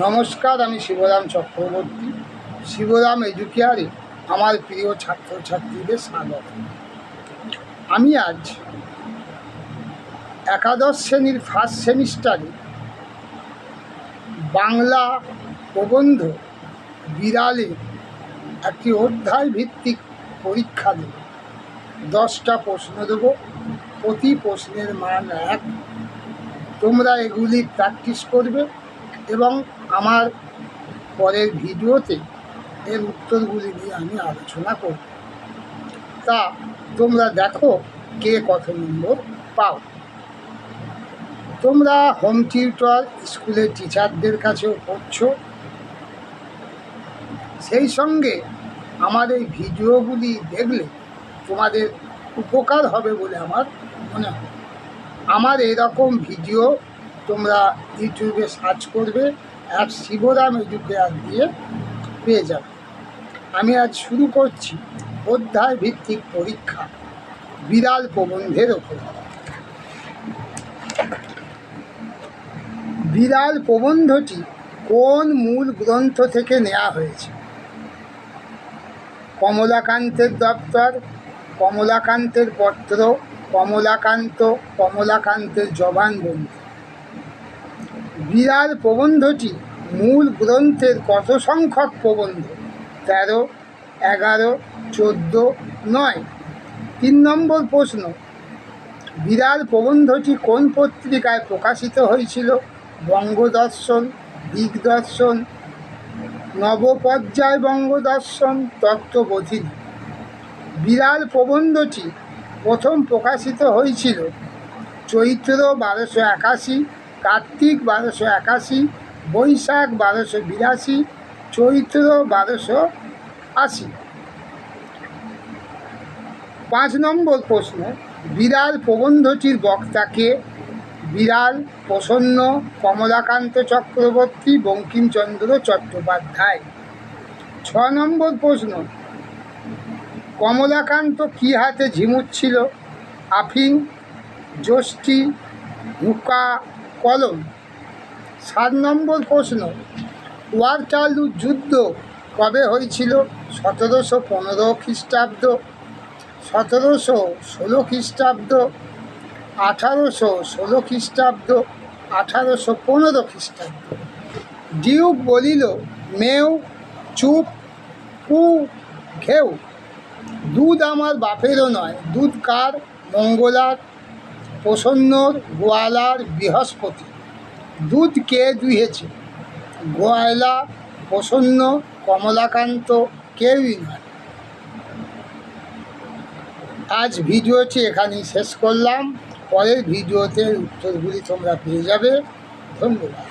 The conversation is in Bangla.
নমস্কার, আমি শিবরাম চক্রবর্তী। শিবরাম এডুকেয়ারে আমার প্রিয় ছাত্রছাত্রীদের স্বাগত। আমি আজ একাদশ শ্রেণীর ফার্স্ট সেমিস্টারে বাংলা প্রবন্ধ বিড়ালে একটি অধ্যায় ভিত্তিক পরীক্ষা দেব। 10টা প্রশ্ন দেব, প্রতি প্রশ্নের মান 1। তোমরা এগুলি প্র্যাকটিস করবে এবং আমার পরের ভিডিওতে এর উত্তরগুলি নিয়ে আমি আলোচনা করব। তা তোমরা দেখো কে কত নম্বর পাও। তোমরা হোম টিউটর স্কুলের টিচারদের কাছেও পড়ছো, সেই সঙ্গে আমার এই ভিডিওগুলি দেখলে তোমাদের উপকার হবে বলে আমার মনে হয়। আমার এরকম ভিডিও তোমরা ইউটিউবে সার্চ করবে, অ্যাপ শিবরাম এডুকেয়ার দিয়ে পেয়ে যাবে। আমি আজ শুরু করছি অধ্যায় ভিত্তিক পরীক্ষা বিড়াল প্রবন্ধের ওপর। বিড়াল প্রবন্ধটি কোন মূল গ্রন্থ থেকে নেওয়া হয়েছে? কমলাকান্তের দপ্তর, কমলাকান্তের পত্র, কমলাকান্তের জবানবন্দি। বিড়াল প্রবন্ধটি মূল গ্রন্থের কত সংখ্যক প্রবন্ধ? 13, 11, 14, 9। 3 নম্বর প্রশ্ন, বিড়াল প্রবন্ধটি কোন পত্রিকায় প্রকাশিত হয়েছিল? বঙ্গদর্শন, দিগদর্শন, নবপর্যায় বঙ্গদর্শন, তত্ত্ববোধিনী। বিড়াল প্রবন্ধটি প্রথম প্রকাশিত হয়েছিল চৈত্র 1281, কার্তিক 1281, বৈশাখ 1282, চৈত্র 1280। 5 নম্বর প্রশ্ন, বিড়াল প্রবন্ধটির বক্তাকে? বিড়াল, প্রসন্ন, কমলাকান্ত চক্রবর্তী, বঙ্কিমচন্দ্র চট্টোপাধ্যায়। 6 নম্বর প্রশ্ন, কমলাকান্ত কী হাতে ঝিমুচ্ছিল? আফিং, যষ্টি, হুঁকা, কলম। 7 নম্বর প্রশ্ন, ওয়াটারলু যুদ্ধ কবে হয়েছিল? 1715 খ্রিস্টাব্দ, 1716 খ্রিস্টাব্দ, 1816 খ্রিস্টাব্দ, 1815 খ্রিস্টাব্দ। ডিউক বলিল, মেউ, চুপ, কু, ঘেউ। দুধ আমার বাপেরও নয়, দুধ কার? মঙ্গলার, প্রসন্নর, গোয়ালার, বৃহস্পতি। দুধ কে দুহেছে? গোয়ালা, প্রসন্ন, কমলাকান্ত, কেউই নয়। আজ ভিডিওটি এখানেই শেষ করলাম। পরের ভিডিওতে উত্তরগুলি তোমরা পেয়ে যাবে। ধন্যবাদ।